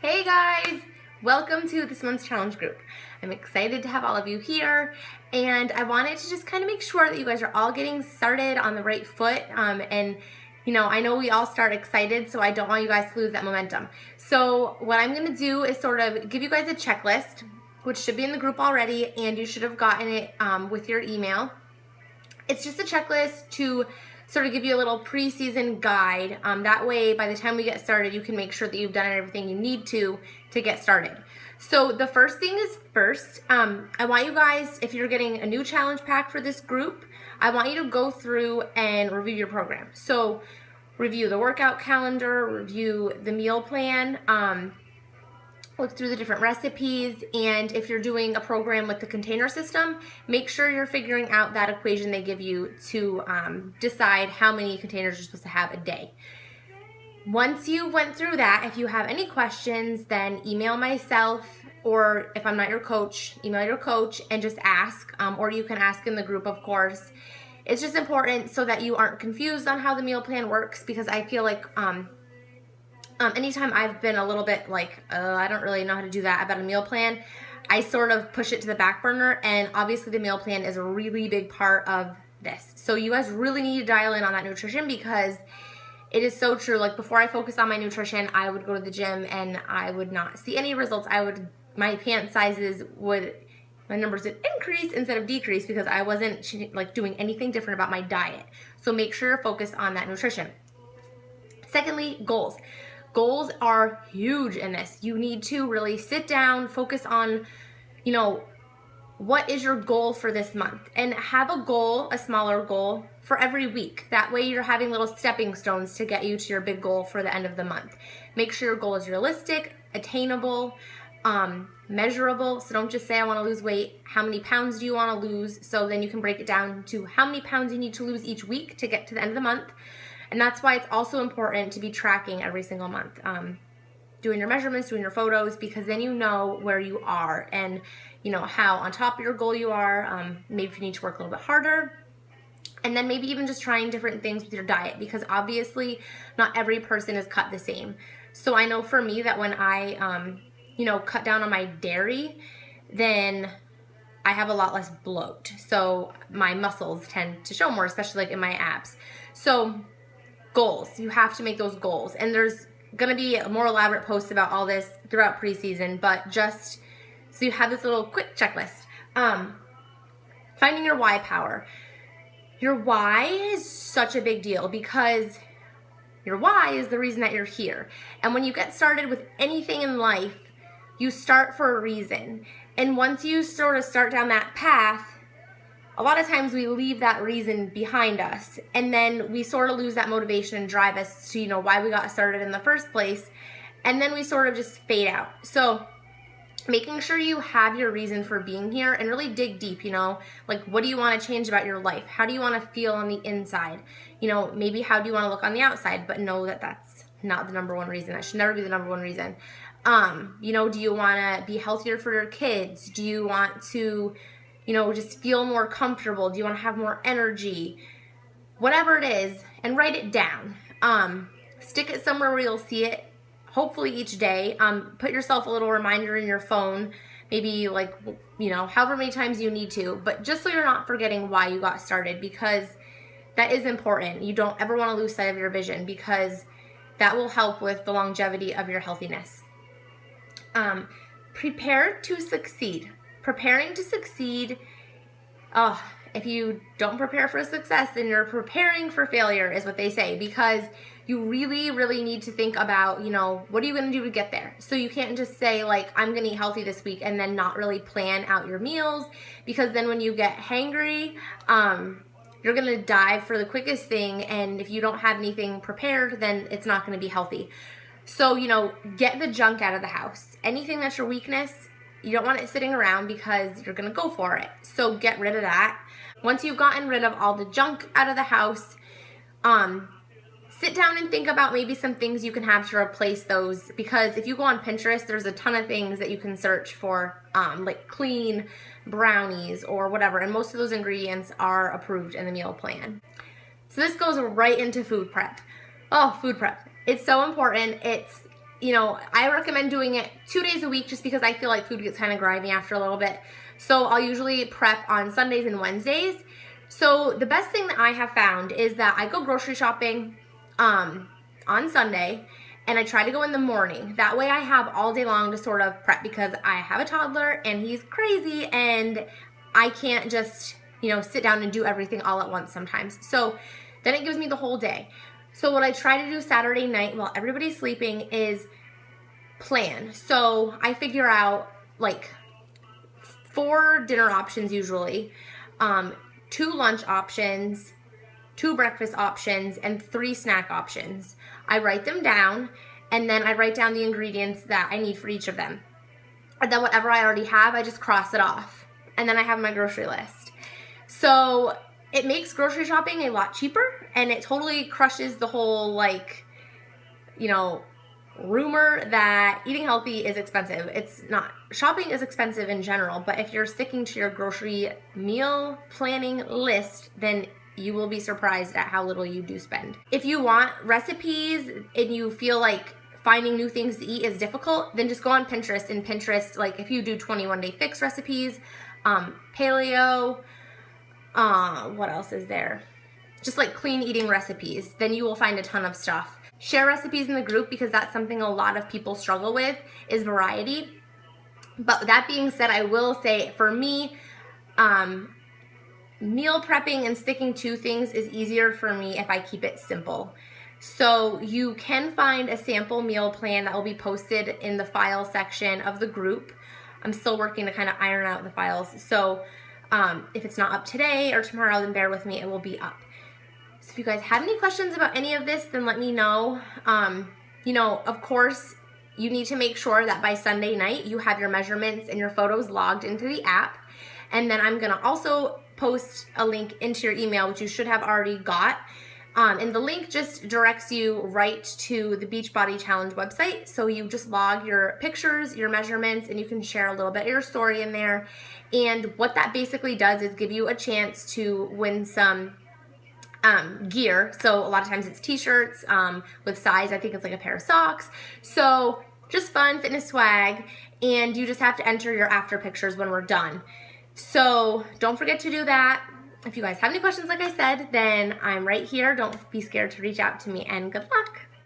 Hey guys, welcome to this month's challenge group. I'm excited to have all of you here, and I wanted to just kind of make sure that you guys are all getting started on the right foot. And I know we all start excited, so I don't want you guys to lose that momentum. So what I'm going to do is sort of give you guys a checklist, which should be in the group already, and you should have gotten it with your email. It's just a checklist to sort of give you a little preseason guide. That way, by the time we get started, you can make sure that you've done everything you need to get started. So the first thing is first, I want you guys, if you're getting a new challenge pack for this group, I want you to go through and review your program. So review the workout calendar, review the meal plan, look through the different recipes, and if you're doing a program with the container system, make sure you're figuring out that equation they give you to decide how many containers you're supposed to have a day. Once you went through that, if you have any questions, then email myself, or if I'm not your coach, email your coach and just ask, or you can ask in the group, of course. It's just important so that you aren't confused on how the meal plan works, because I feel like anytime I've been a little bit like, I don't really know how to do that about a meal plan, I sort of push it to the back burner, and obviously the meal plan is a really big part of this. So you guys really need to dial in on that nutrition, because it is so true. Like, before I focused on my nutrition, I would go to the gym and I would not see any results. My pant sizes my numbers would increase instead of decrease, because I wasn't like doing anything different about my diet. So make sure you're focused on that nutrition. Secondly, goals. Goals are huge in this. You need to really sit down, focus on, what is your goal for this month, and have a goal, a smaller goal for every week. That way you're having little stepping stones to get you to your big goal for the end of the month. Make sure your goal is realistic, attainable, measurable. So don't just say, I want to lose weight. How many pounds do you want to lose? So then you can break it down to how many pounds you need to lose each week to get to the end of the month. And that's why it's also important to be tracking every single month, doing your measurements, doing your photos, because then you know where you are and how on top of your goal you are. Maybe if you need to work a little bit harder, and then maybe even just trying different things with your diet, because obviously not every person is cut the same. So I know for me that when I cut down on my dairy, then I have a lot less bloat. So my muscles tend to show more, especially like in my abs. So goals, you have to make those goals. And there's going to be a more elaborate post about all this throughout preseason, but just so you have this little quick checklist. Finding your why power. Your why is such a big deal, because your why is the reason that you're here. And when you get started with anything in life, you start for a reason. And once you sort of start down that path, a lot of times we leave that reason behind us, and then we sort of lose that motivation and drive us to, why we got started in the first place, and then we sort of just fade out. So making sure you have your reason for being here and really dig deep, like, what do you want to change about your life? How do you want to feel on the inside? Maybe how do you want to look on the outside, but know that that's not the number one reason. That should never be the number one reason. Do you want to be healthier for your kids? Do you want to just feel more comfortable? Do you want to have more energy? Whatever it is, and write it down. Stick it somewhere where you'll see it, hopefully each day. Put yourself a little reminder in your phone, maybe like, however many times you need to, but just so you're not forgetting why you got started, because that is important. You don't ever want to lose sight of your vision, because that will help with the longevity of your healthiness. Prepare to succeed. Preparing to succeed, if you don't prepare for success, then you're preparing for failure, is what they say, because you really, really need to think about, what are you going to do to get there? So you can't just say, like, I'm going to eat healthy this week, and then not really plan out your meals, because then when you get hangry, you're going to dive for the quickest thing, and if you don't have anything prepared, then it's not going to be healthy. So, get the junk out of the house. Anything that's your weakness, you don't want it sitting around, because you're going to go for it. So get rid of that. Once you've gotten rid of all the junk out of the house, sit down and think about maybe some things you can have to replace those, because if you go on Pinterest, there's a ton of things that you can search for, like clean brownies or whatever, and most of those ingredients are approved in the meal plan. So this goes right into food prep. Oh, food prep. It's so important. It's you know, I recommend doing it 2 days a week just because I feel like food gets kind of grimy after a little bit. So I'll usually prep on Sundays and Wednesdays. So the best thing that I have found is that I go grocery shopping on Sunday, and I try to go in the morning. That way I have all day long to sort of prep, because I have a toddler and he's crazy and I can't just, you know, sit down and do everything all at once sometimes. So then it gives me the whole day. So what I try to do Saturday night while everybody's sleeping is plan. So I figure out like 4 dinner options usually, 2 lunch options, 2 breakfast options, and 3 snack options. I write them down, and then I write down the ingredients that I need for each of them. And then whatever I already have, I just cross it off. And then I have my grocery list. So it makes grocery shopping a lot cheaper, and it totally crushes the whole, like, you know, rumor that eating healthy is expensive. It's not. Shopping is expensive in general, but if you're sticking to your grocery meal planning list, then you will be surprised at how little you do spend. If you want recipes and you feel like finding new things to eat is difficult, then just go on Pinterest. And Pinterest, like if you do 21-day fix recipes, paleo, what else is there? Just like clean eating recipes, then you will find a ton of stuff. Share recipes in the group, because that's something a lot of people struggle with, is variety. But that being said, I will say for me, meal prepping and sticking to things is easier for me if I keep it simple. So you can find a sample meal plan that will be posted in the file section of the group. I'm still working to kind of iron out the files. So if it's not up today or tomorrow, then bear with me, it will be up. So if you guys have any questions about any of this, then let me know. You know, of course, you need to make sure that by Sunday night you have your measurements and your photos logged into the app. And then I'm gonna also post a link into your email, which you should have already got. And the link just directs you right to the Beachbody Challenge website. So you just log your pictures, your measurements, and you can share a little bit of your story in there. And what that basically does is give you a chance to win some gear. So a lot of times it's t-shirts with size. I think it's like a pair of socks. So just fun fitness swag. And you just have to enter your after pictures when we're done. So don't forget to do that. If you guys have any questions, like I said, then I'm right here. Don't be scared to reach out to me, and good luck.